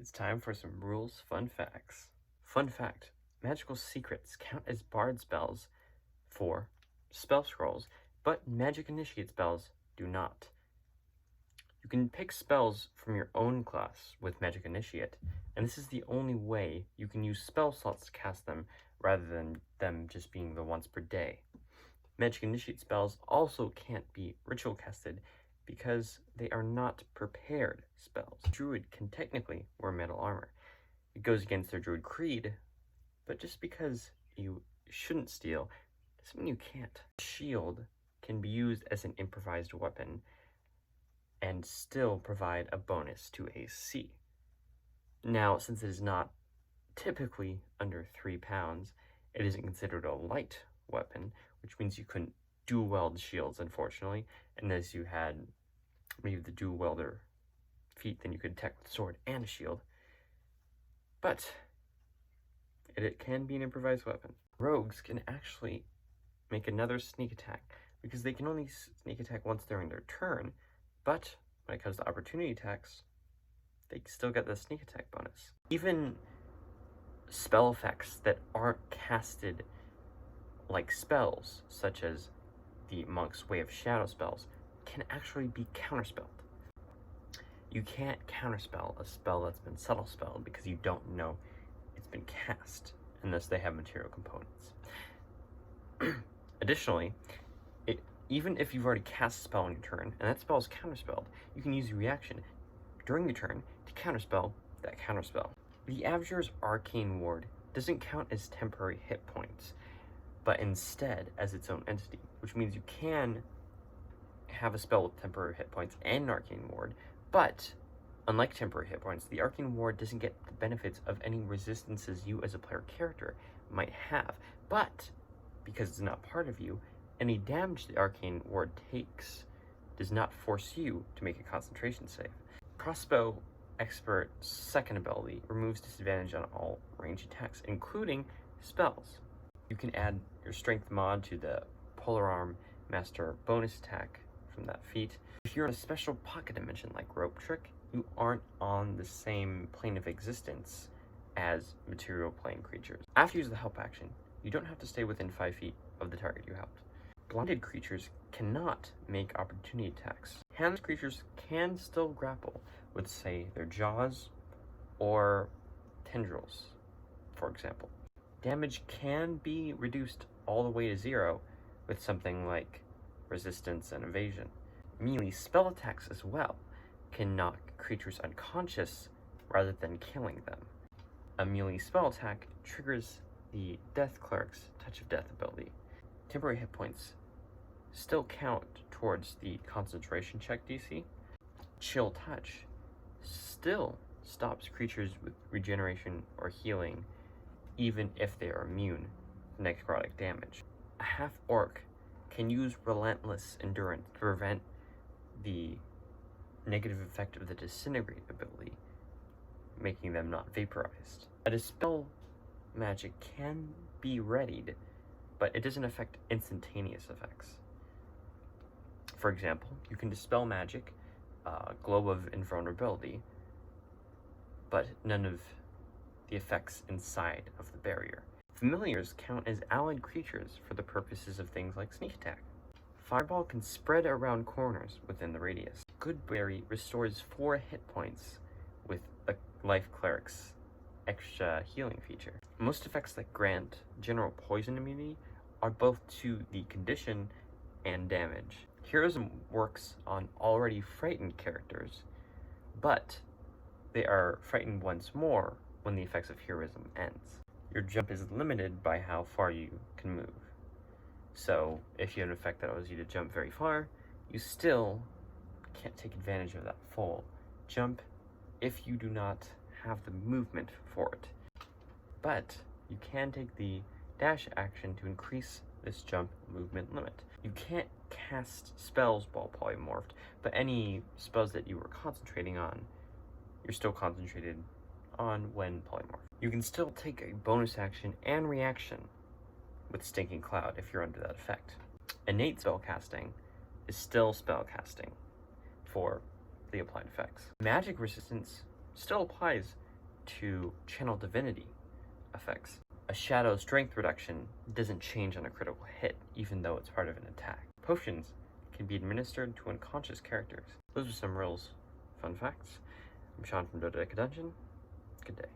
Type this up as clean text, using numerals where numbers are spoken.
It's time for some rules fun facts. Fun fact, magical secrets count as bard spells for spell scrolls, but magic initiate spells do not. You can pick spells from your own class with magic initiate, and this is the only way you can use spell slots to cast them rather than them just being the once per day. Magic initiate spells also can't be ritual casted because they are not prepared spells. Druid can technically wear metal armor. It goes against their druid creed, but just because you shouldn't steal doesn't mean you can't. Shield can be used as an improvised weapon and still provide a bonus to AC. Now, since it is not typically under 3 pounds, it isn't considered a light weapon, which means you couldn't dual weld shields, unfortunately, unless you had maybe the dual welder feat, then you could attack with a sword and a shield. But it can be an improvised weapon. Rogues can actually make another sneak attack because they can only sneak attack once during their turn, but when it comes to opportunity attacks, they still get the sneak attack bonus. Even spell effects that aren't casted like spells, such as the Monk's Way of Shadow spells, can actually be counterspelled. You can't counterspell a spell that's been subtle spelled because you don't know it's been cast unless they have material components. Additionally, even if you've already cast a spell on your turn and that spell is counterspelled, you can use your reaction during your turn to counterspell that counterspell. The Avager's Arcane Ward doesn't count as temporary hit points, but instead as its own entity, which means you can have a spell with temporary hit points and an Arcane Ward, but unlike temporary hit points, the Arcane Ward doesn't get the benefits of any resistances you as a player character might have, but because it's not part of you, any damage the Arcane Ward takes does not force you to make a concentration save. Crossbow Expert second ability removes disadvantage on all range attacks, including spells. You can add your strength mod to the Polearm Master bonus attack from that feat. If you're in a special pocket dimension like Rope Trick, you aren't on the same plane of existence as material plane creatures. After you use the help action, you don't have to stay within 5 feet of the target you helped. Blinded creatures cannot make opportunity attacks. Handless creatures can still grapple with, say, their jaws or tendrils, for example. Damage can be reduced all the way to 0 with something like resistance and evasion. Melee spell attacks as well can knock creatures unconscious rather than killing them. A melee spell attack triggers the Death Cleric's Touch of Death ability. Temporary hit points still count towards the concentration check DC. Chill Touch still stops creatures with regeneration or healing even if they are immune to necrotic damage. A half-orc can use Relentless Endurance to prevent the negative effect of the Disintegrate ability, making them not vaporized. A Dispel magic can be readied, but it doesn't affect instantaneous effects. For example, you can dispel magic, Globe of Invulnerability, but none of the effects inside of the barrier. Familiars count as allied creatures for the purposes of things like sneak attack. Fireball can spread around corners within the radius. Goodberry restores 4 hit points with a Life Cleric's extra healing feature. Most effects that grant general poison immunity are both to the condition and damage. Heroism works on already frightened characters, but they are frightened once more when the effects of heroism ends. Your jump is limited by how far you can move. So if you have an effect that allows you to jump very far, you still can't take advantage of that full jump if you do not have the movement for it. But you can take the dash action to increase this jump movement limit. You can't cast spells while polymorphed, but any spells that you were concentrating on, you're still concentrated on when polymorphed. You can still take a bonus action and reaction with Stinking Cloud if you're under that effect. Innate spellcasting is still spellcasting for the applied effects. Magic resistance still applies to channel divinity effects. A shadow strength reduction doesn't change on a critical hit, even though it's part of an attack. Potions can be administered to unconscious characters. Those are some rules. Fun facts. I'm Sean from Dodeca Dungeon. Good day.